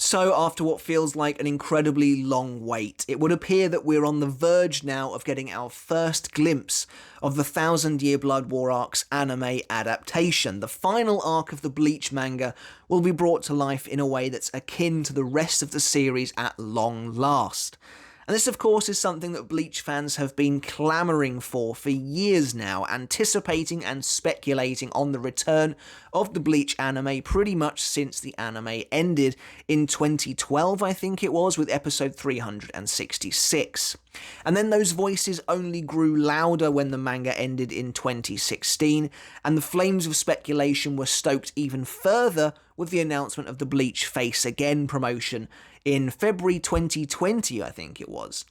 So after what feels like an incredibly long wait, it would appear that we're on the verge now of getting our first glimpse of the Thousand Year Blood War arc's anime adaptation. The final arc of the Bleach manga will be brought to life in a way that's akin to the rest of the series at long last. And this, of course, is something that Bleach fans have been clamouring for years now, anticipating and speculating on the return of the Bleach anime pretty much since the anime ended in 2012, I think it was, with episode 366. And then those voices only grew louder when the manga ended in 2016, and the flames of speculation were stoked even further with the announcement of the Bleach Face Again promotion in February 2020, I think it was.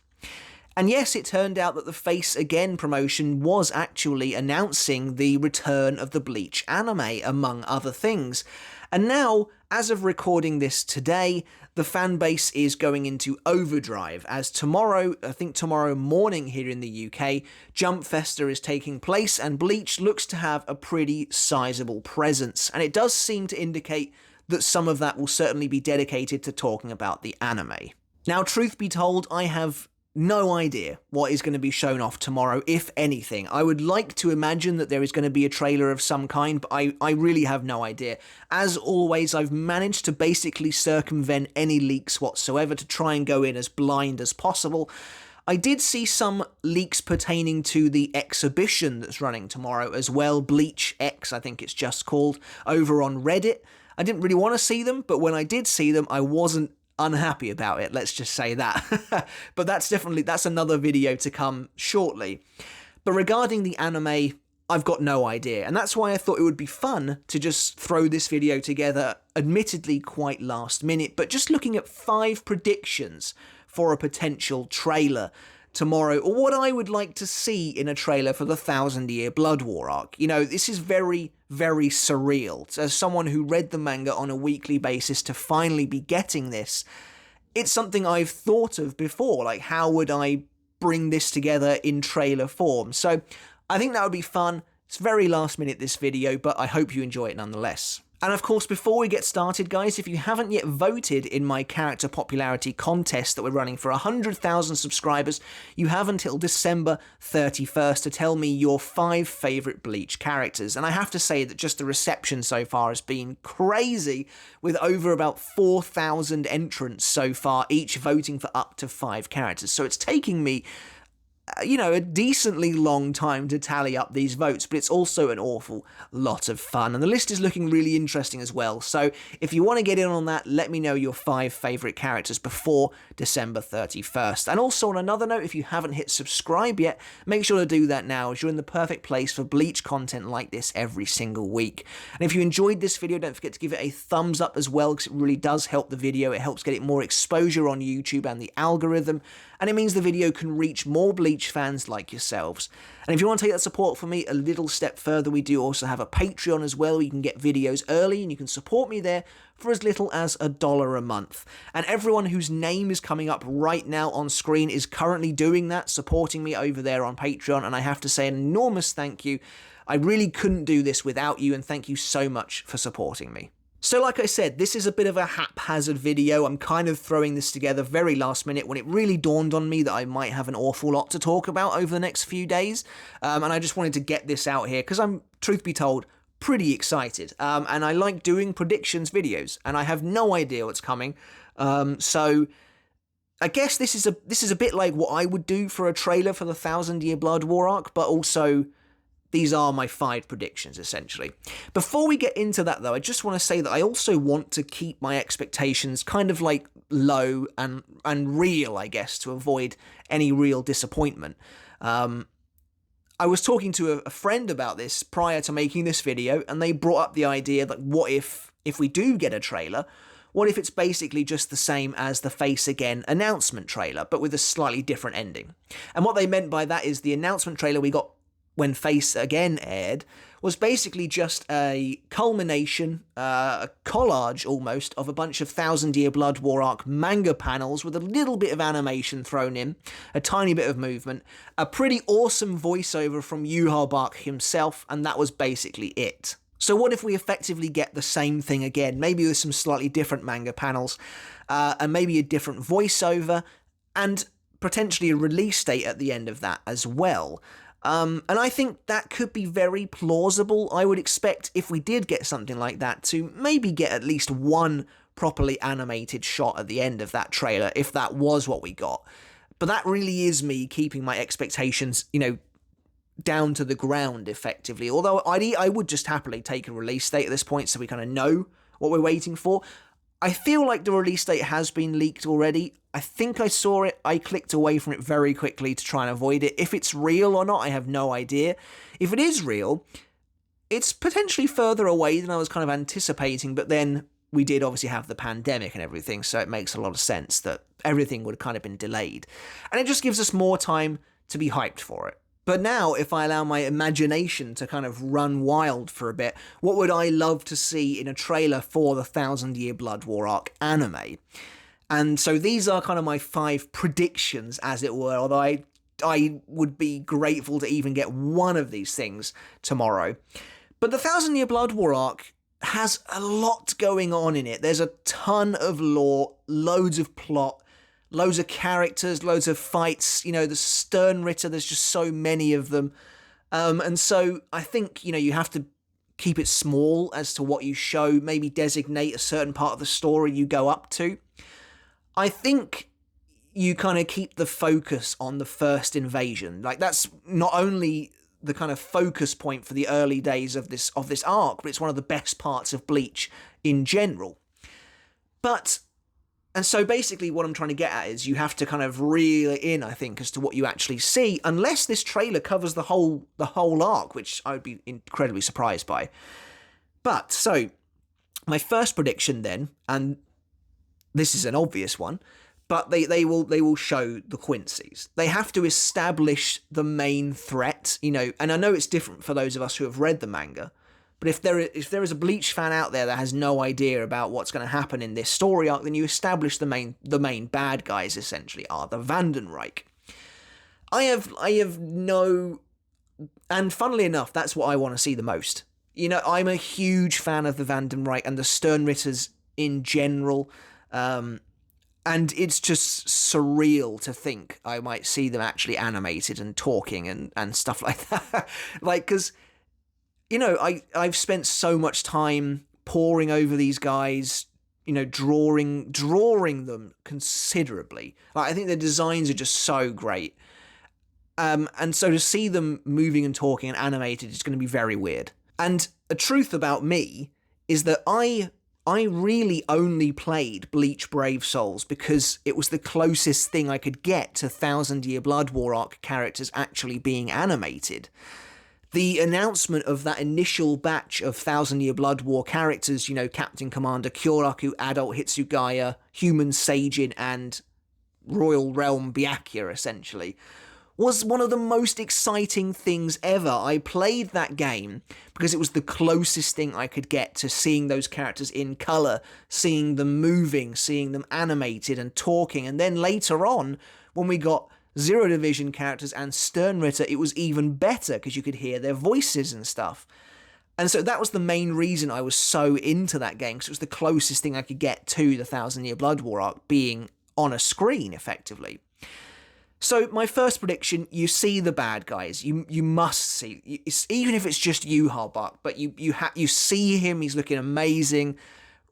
And yes, it turned out that the Face Again promotion was actually announcing the return of the Bleach anime, among other things. And now, as of recording this today, the fanbase is going into overdrive, as tomorrow, I think tomorrow morning here in the UK, Jump Festa is taking place, and Bleach looks to have a pretty sizable presence. And it does seem to indicate that some of that will certainly be dedicated to talking about the anime. Now, truth be told, I have no idea what is going to be shown off tomorrow, if anything. I would like to imagine that there is going to be a trailer of some kind, but I really have no idea. As always, I've managed to basically circumvent any leaks whatsoever to try and go in as blind as possible. I did see some leaks pertaining to the exhibition that's running tomorrow as well, Bleach X, I think it's just called, over on Reddit. I didn't really want to see them, but when I did see them, I wasn't unhappy about it, let's just say that. But that's another video to come shortly. But regarding the anime, I've got no idea, and that's why I thought it would be fun to just throw this video together, admittedly quite last minute, but just looking at 5 predictions for a potential trailer tomorrow, or what I would like to see in a trailer for the Thousand Year Blood War arc. You know, this is very, very surreal. As someone who read the manga on a weekly basis, to finally be getting this, it's something I've thought of before, like how would I bring this together in trailer form? So I think that would be fun. It's very last minute, this video, but I hope you enjoy it nonetheless. And of course, before we get started, guys, if you haven't yet voted in my character popularity contest that we're running for 100,000 subscribers, you have until December 31st to tell me your 5 favourite Bleach characters. And I have to say that just the reception so far has been crazy, with over about 4,000 entrants so far, each voting for up to 5 characters. So it's taking me a decently long time to tally up these votes, but it's also an awful lot of fun, and the list is looking really interesting as well. So if you want to get in on that, let me know your 5 favourite characters before December 31st. And also, on another note, if you haven't hit subscribe yet, make sure to do that now, as you're in the perfect place for Bleach content like this every single week. And if you enjoyed this video, don't forget to give it a thumbs up as well, because it really does help the video. It helps get it more exposure on YouTube and the algorithm, and it means the video can reach more Bleach fans like yourselves. And if you want to take that support from me a little step further, we do also have a Patreon as well, where you can get videos early, and you can support me there for as little as $1 a month. And everyone whose name is coming up right now on screen is currently doing that, supporting me over there on Patreon, and I have to say an enormous thank you. I really couldn't do this without you, and thank you so much for supporting me. So like I said, this is a bit of a haphazard video. I'm kind of throwing this together very last minute when it really dawned on me that I might have an awful lot to talk about over the next few days. And I just wanted to get this out here because I'm, truth be told, pretty excited. And I like doing predictions videos, and I have no idea what's coming. So I guess this is a bit like what I would do for a trailer for the Thousand Year Blood War arc, but also these are my 5 predictions, essentially. Before we get into that, though, I just want to say that I also want to keep my expectations kind of like low and real, I guess, to avoid any real disappointment. I was talking to a friend about this prior to making this video, and they brought up the idea that what if we do get a trailer, what if it's basically just the same as the Face Again announcement trailer, but with a slightly different ending? And what they meant by that is the announcement trailer we got when Face Again aired was basically just a culmination, a collage almost, of a bunch of Thousand Year Blood War arc manga panels with a little bit of animation thrown in, a tiny bit of movement, a pretty awesome voiceover from Yu Bach himself, and that was basically it. So what if we effectively get the same thing again, maybe with some slightly different manga panels, and maybe a different voiceover, and potentially a release date at the end of that as well. And I think that could be very plausible. I would expect if we did get something like that to maybe get at least one properly animated shot at the end of that trailer, if that was what we got. But that really is me keeping my expectations, down to the ground effectively. Although I would just happily take a release date at this point so we kind of know what we're waiting for. I feel like the release date has been leaked already. I think I saw it. I clicked away from it very quickly to try and avoid it. If it's real or not, I have no idea. If it is real, it's potentially further away than I was kind of anticipating, but then we did obviously have the pandemic and everything, so it makes a lot of sense that everything would have kind of been delayed. And it just gives us more time to be hyped for it. But now, if I allow my imagination to kind of run wild for a bit, what would I love to see in a trailer for the 1,000 Year Blood War arc anime? And so these are kind of my 5 predictions, as it were, although I would be grateful to even get one of these things tomorrow. But the 1,000 Year Blood War arc has a lot going on in it. There's a ton of lore, loads of plot, loads of characters, loads of fights, the Stern Ritter, there's just so many of them. And so I think, you have to keep it small as to what you show, maybe designate a certain part of the story you go up to. I think you kind of keep the focus on the first invasion. Like, that's not only the kind of focus point for the early days of this arc, but it's one of the best parts of Bleach in general. And so basically what I'm trying to get at is you have to kind of reel it in, I think, as to what you actually see, unless this trailer covers the whole arc, which I would be incredibly surprised by. But, so, my first prediction then, and this is an obvious one, but they will show the Quincy's. They have to establish the main threat, and I know it's different for those of us who have read the manga, but if there is a Bleach fan out there that has no idea about what's going to happen in this story arc, then you establish the main bad guys essentially are the Vandenreich. I have no, and funnily enough, that's what I want to see the most. I'm a huge fan of the Vandenreich and the Stern Ritters in general, and it's just surreal to think I might see them actually animated and talking and stuff like that. Because I've spent so much time poring over these guys, drawing them considerably. I think their designs are just so great. And so to see them moving and talking and animated is going to be very weird. And a truth about me is that I really only played Bleach Brave Souls because it was the closest thing I could get to 1,000 Year Blood War arc characters actually being animated. The announcement of that initial batch of 1,000 Year Blood War characters, Captain Commander Kyoraku, Adult Hitsugaya, Human Seijin, and Royal Realm Byakuya, essentially, was one of the most exciting things ever. I played that game because it was the closest thing I could get to seeing those characters in colour, seeing them moving, seeing them animated and talking, and then later on, when we got Zero Division characters and Stern Ritter, it was even better because you could hear their voices and stuff. And so that was the main reason I was so into that game, because it was the closest thing I could get to the 1,000 Year Blood War arc being on a screen, effectively. So my first prediction, you see the bad guys. You must see, even if it's just you, Harbach, but you see him, he's looking amazing,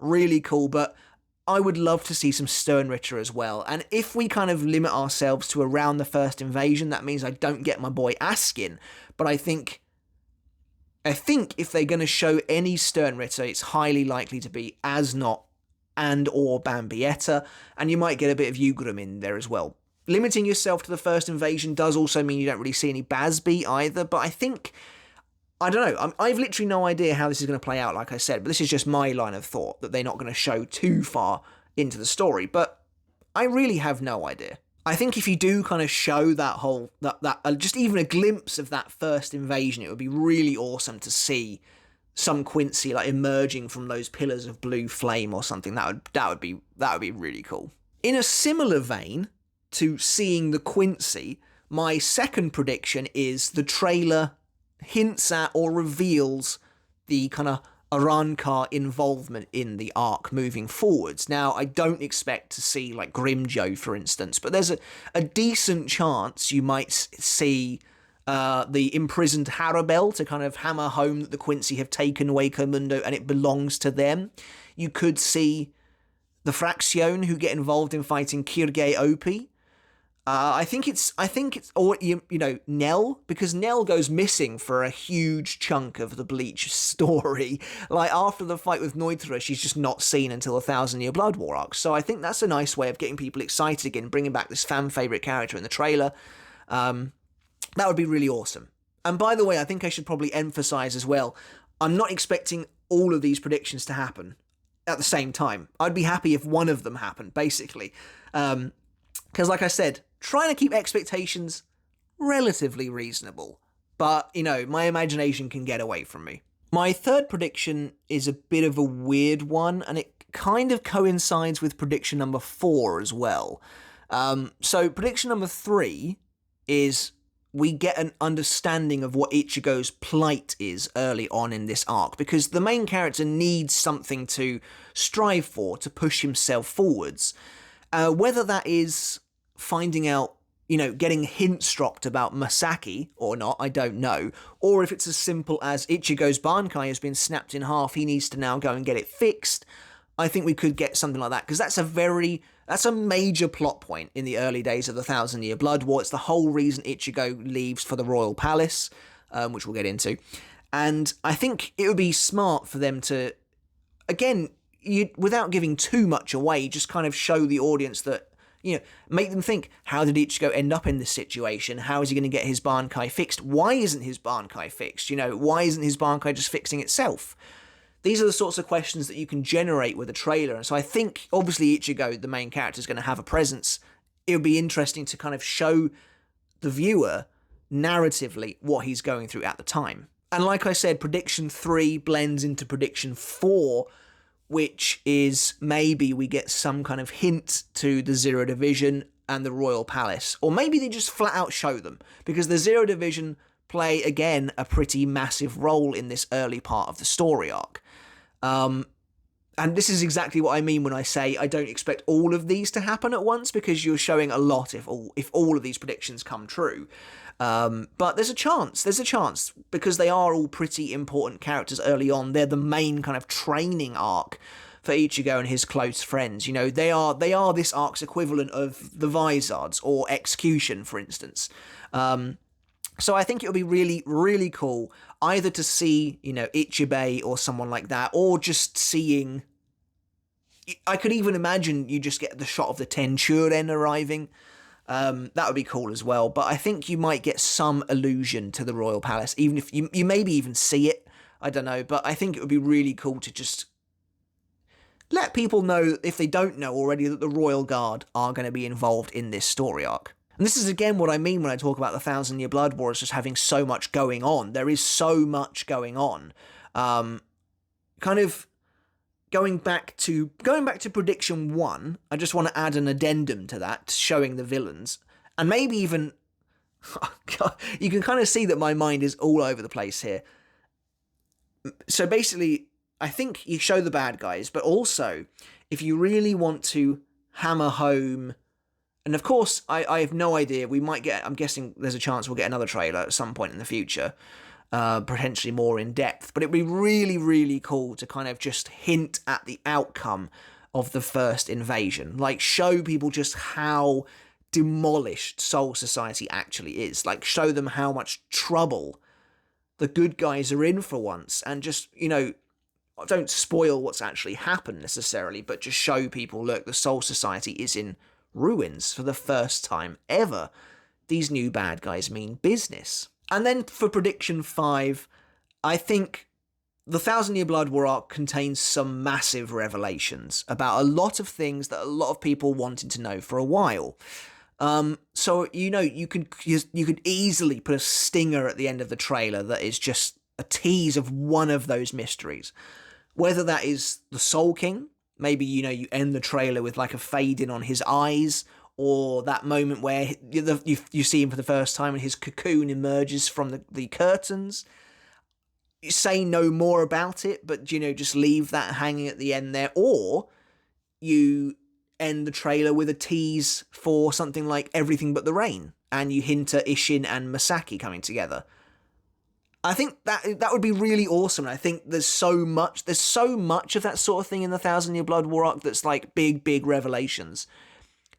really cool, but I would love to see some Stern Ritter as well. And if we kind of limit ourselves to around the first invasion, that means I don't get my boy Askin. But I think if they're going to show any Stern Ritter, it's highly likely to be Asnot and or Bambietta, and you might get a bit of Yugrim in there as well. Limiting yourself to the first invasion does also mean you don't really see any Basby either, but I don't know, I've literally no idea how this is going to play out, like I said, but this is just my line of thought, that they're not going to show too far into the story, but I really have no idea. I think if you do kind of show that just even a glimpse of that first invasion, it would be really awesome to see some Quincy like emerging from those pillars of blue flame or something. That would be really cool. In a similar vein to seeing the Quincy, my second prediction is the trailer hints at or reveals the kind of Arrancar involvement in the arc moving forwards. Now, I don't expect to see, like, Grimjo, for instance, but there's a decent chance you might see the imprisoned Harabel to kind of hammer home that the Quincy have taken away Komundo and it belongs to them. You could see the Fraction who get involved in fighting Kirge Opie. I think it's, or, you know, Nell, because Nell goes missing for a huge chunk of the Bleach story. Like, after the fight with Neutra, she's just not seen until 1,000 Year Blood War arc. So I think that's a nice way of getting people excited again, bringing back this fan favourite character in the trailer. That would be really awesome. And by the way, I think I should probably emphasise as well, I'm not expecting all of these predictions to happen at the same time. I'd be happy if one of them happened, basically. Because, like I said, trying to keep expectations relatively reasonable. But, you know, my imagination can get away from me. My third prediction is a bit of a weird one, and it kind of coincides with prediction number 4 as well. So prediction number 3 is we get an understanding of what Ichigo's plight is early on in this arc, because the main character needs something to strive for, to push himself forwards. Whether that is finding out, you know, getting hints dropped about Masaki or not, I don't know. Or if it's as simple as Ichigo's Bankai has been snapped in half, he needs to now go and get it fixed. I think we could get something like that, because that's a major plot point in the early days of the 1,000 Year Blood War. It's the whole reason Ichigo leaves for the Royal Palace, which we'll get into. And I think it would be smart for them to, again, without giving too much away, just kind of show the audience that, you know, make them think, how did Ichigo end up in this situation? How is he going to get his Bankai fixed? Why isn't his Bankai fixed? You know, why isn't his Bankai just fixing itself? These are the sorts of questions that you can generate with a trailer. And so I think, obviously, Ichigo, the main character, is going to have a presence. It would be interesting to kind of show the viewer, narratively, what he's going through at the time. And like I said, prediction 3 blends into prediction 4, which is maybe we get some kind of hint to the Zero Division and the Royal Palace. Or maybe they just flat out show them, because the Zero Division play, again, a pretty massive role in this early part of the story arc. And this is exactly what I mean when I say I don't expect all of these to happen at once, because you're showing a lot if all of these predictions come true. But there's a chance, because they are all pretty important characters early on. They're the main kind of training arc for Ichigo and his close friends. You know, they are this arc's equivalent of the Vizards or Execution, for instance. So I think it would be really, really cool either to see, you know, Ichibei or someone like that, or just seeing... I could even imagine you just get the shot of the Tenchuren arriving. That would be cool as well. But I think you might get some allusion to the Royal Palace, even if you maybe even see it. I don't know. But I think it would be really cool to just let people know, if they don't know already, that the Royal Guard are going to be involved in this story arc. And this is, again, what I mean when I talk about the 1,000 Year Blood War as just having so much going on. There is so much going on. Kind of going back to prediction 1, I just want to add an addendum to that, showing the villains. And maybe even... Oh God, you can kind of see that my mind is all over the place here. So basically, I think you show the bad guys, but also, if you really want to hammer home... And of course, I have no idea, we might get... I'm guessing there's a chance we'll get another trailer at some point in the future, potentially more in depth. But it'd be really, really cool to kind of just hint at the outcome of the first invasion. Like, show people just how demolished Soul Society actually is. Like, show them how much trouble the good guys are in for once. And just, you know, don't spoil what's actually happened necessarily, but just show people, look, the Soul Society is in ruins for the first time ever. These new bad guys mean business. And then for prediction 5, I think the 1,000 Year Blood War arc contains some massive revelations about a lot of things that a lot of people wanted to know for a while. So, you know, you could easily put a stinger at the end of the trailer that is just a tease of one of those mysteries. Whether that is the Soul King, maybe, you know, you end the trailer with like a fade in on his eyes, or that moment where you see him for the first time and his cocoon emerges from the curtains. say no more about it, but, you know, just leave that hanging at the end there, or you end the trailer with a tease for something like Everything But the Rain, and you hint at Ishin and Masaki coming together. I think that would be really awesome. And I think there's so much of that sort of thing in the Thousand Year Blood War arc that's like big revelations,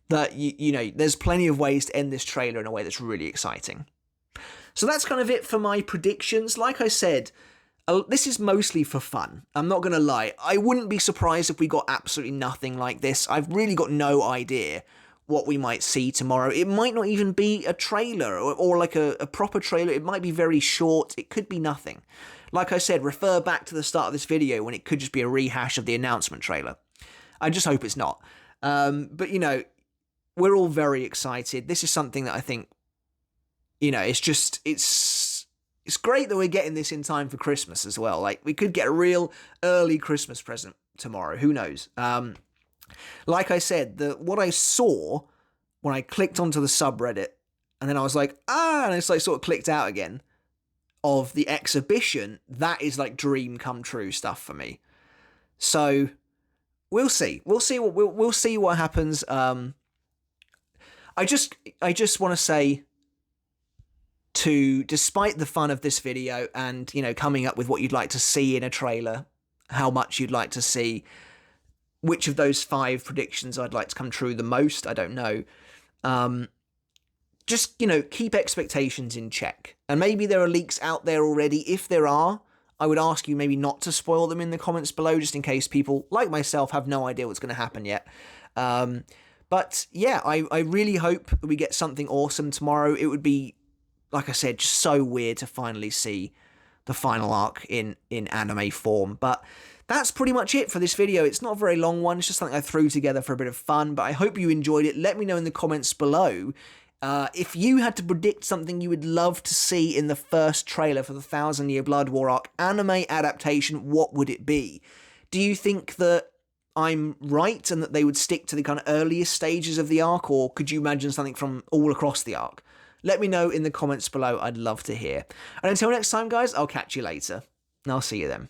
that you know, there's plenty of ways to end this trailer in a way that's really exciting. So that's kind of it for my predictions. Like I said, this is mostly for fun. I'm not going to lie. I wouldn't be surprised if we got absolutely nothing like this. I've really got no idea what we might see tomorrow. It might not even be a trailer or like a proper trailer. It might be very short. It could be nothing. Like I said, refer back to the start of this video when it could just be a rehash of the announcement trailer. I just hope it's not. But, you know, we're all very excited. This is something that I think, you know, it's great that we're getting this in time for Christmas as well. Like, we could get a real early Christmas present tomorrow. Who knows? Like I said, what I saw when I clicked onto the subreddit, and then I was like, and it's like sort of clicked out again, of the exhibition, that is like dream come true stuff for me. So we'll see. We'll see what happens. I just want to say, despite the fun of this video and, you know, coming up with what you'd like to see in a trailer, how much you'd like to see, which of those 5 predictions I'd like to come true the most, I don't know. Just, you know, keep expectations in check. And maybe there are leaks out there already. If there are, I would ask you maybe not to spoil them in the comments below, just in case people, like myself, have no idea what's going to happen yet. But yeah, I really hope that we get something awesome tomorrow. It would be, like I said, just so weird to finally see the final arc in anime form. But that's pretty much it for this video. It's not a very long one. It's just something I threw together for a bit of fun, but I hope you enjoyed it. Let me know in the comments below if you had to predict something you would love to see in the first trailer for the Thousand Year Blood War arc anime adaptation. What would it be? Do you think that I'm right and that they would stick to the kind of earliest stages of the arc, or could you imagine something from all across the arc? Let me know in the comments below. I'd love to hear. And until next time, guys, I'll catch you later. And I'll see you then.